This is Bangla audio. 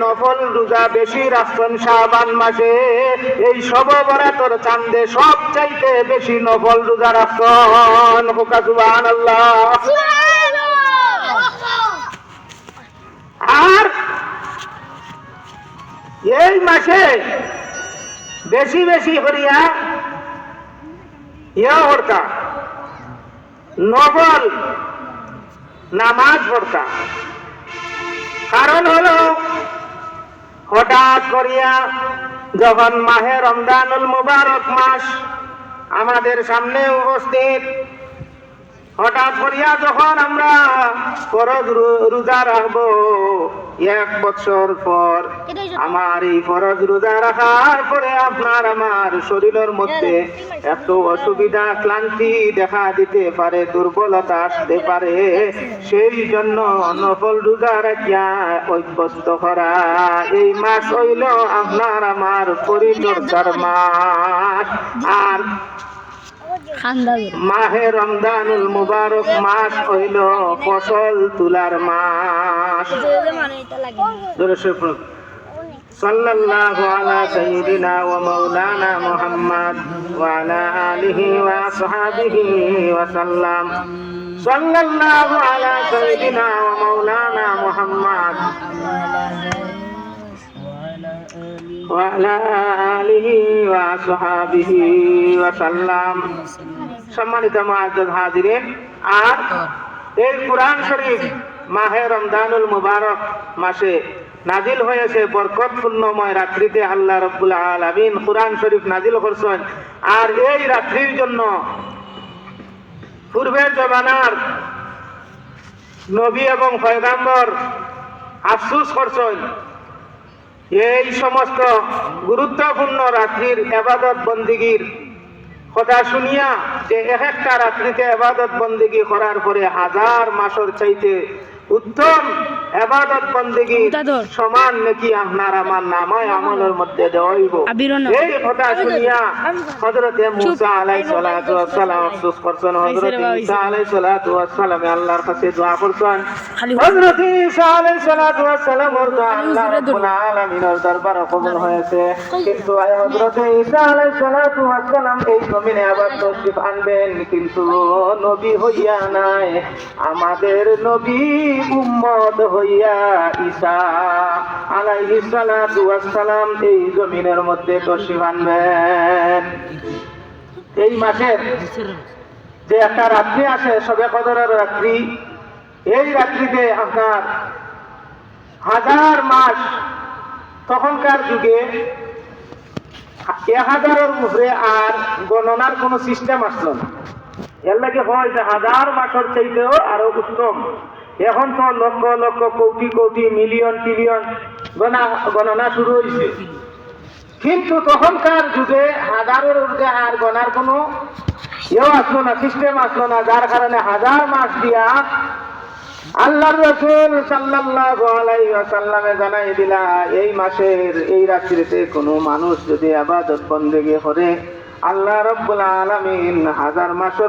নফল রোজা বেশি রাখছেন শাবান মাসে, এই শবে বরাতের চাঁদে সব চাইতে বেশি নফল রোজা রাখছেন। সুবহানাল্লাহ। আর এই মাসে বেশি বেশি করিয়া পড়তা, নফল নামাজ পড়তা। কারণ হলো হঠাৎ করিয়া যখন মাহে রমজানুল মুবারক মাস আমাদের সামনে উপস্থিত, হঠাৎ করিয়া যখন আমরা ফরজ রোজা রাখবো 1 বছর পর, আমার এই ফরজ রোজা রাখার পরে আপনার আমার শরীরের মধ্যে এত অসুবিধা, ক্লান্তি দেখা দিতে পারে, দুর্বলতা আসতে পারে। সেই জন্য নফল রোজা রাখিয়া অভ্যস্ত করা। এই মাস হইল আপনার আমার পরিচর্যার মাস। আর মাহে রমজানুল মুবারক মাস হইল ফসল তুলার মাস। সাল্লাল্লাহু আলা সাইয়্যিদিনা ওয়া মাওলানা মুহাম্মদ ওয়া আলা আলিহি ওয়া আসহাবিহি ওয়া সাল্লাম। সাল্লাল্লাহু আলা সাইয়্যিদিনা ওয়া মাওলানা মুহাম্মদ ওয়া আলা আলিহি ওয়া আসহাবিহি ওয়া সাল্লাম। সম্মানিত মুআজ্জাজ হাজিরিন, আর এই কুরআন শরীফ মাহে রমজানুল মুবারক মাসে নাজিল হয়েছে বরকতপূর্ণময় রাত্রিতে। আল্লাহ রাব্বুল আলামিন কুরআন শরীফ নাজিল করেছেন। আর এই রাত্রির জন্য পূর্বের জমানার নবী এবং পয়গম্বর আফসোস করছেন। এই সমস্ত গুরুত্বপূর্ণ রাত্রির ইবাদত বন্দেগীর কথা শুনিয়া যে এক একটা রাত্রিতে ইবাদত বন্দেগী করার পরে 1000 মাসের চাইতে উত্তম ইবাদত বন্দেগী সমান নাকি আপনার আমার নামায় আমলের মধ্যে দেওয়া হইব। এই কথা শুনিয়া হযরতে মুসা আলাইহিস সালাতু ওয়াস সালাম আফসোস করছেন। হযরতে ঈসা আলাইহিস সালাতু ওয়াস সালাম আল্লাহর কাছে দোয়া করছেন। হযরতে ঈসা আলাইহিস সালাতু ওয়াস সালামের দোয়া আল্লাহ রাব্বুল আলামিনের দরবারে কবুল হয়েছে। কিন্তু হযরতে ঈসা আলাইহিস সালাতু ওয়াস সালাম এই জমিনে আবার তশরিফ আনবেন, কিন্তু নবী হইয়া নাই। আমাদের নবী উম্মত হইয়া ঈসা আলাইহিস সালাতু ওয়াস সালাম এই জমিনের মধ্যে তশরিফ আনবেন। এই মাসের যে একটা রাত্রি আসে শবে কদরের রাত্রি, এই রাত্রিতে আপনার 1000 মাস, তখনকার যুগে 1000-এর উপরে আর গণনার কোনো সিস্টেম আসলো না। এর লাগে হয় যে 1000 মাসের চাইতেও আরো উত্তম। এখন তো লক্ষ লক্ষ কোটি কোটি মিলিয়ন ট্রিলিয়ন গণনা শুরু হয়েছে, কিন্তু তখনকার যুগে 1000-এর উপরে আর গণার কোনো আসলো না, সিস্টেম আসলো না। যার কারণে 1000 মাস দিয়া আল্লাহর রাসূল সাল্লাল্লাহু আলাইহি ওয়াসাল্লামে জানাই দিলা, এই মাসের এই রাত্রিতে কোনো মানুষ যদি ইবাদত বন্দেগী করে, আল্লাহ রাব্বুল আলামিন 1000 মাসের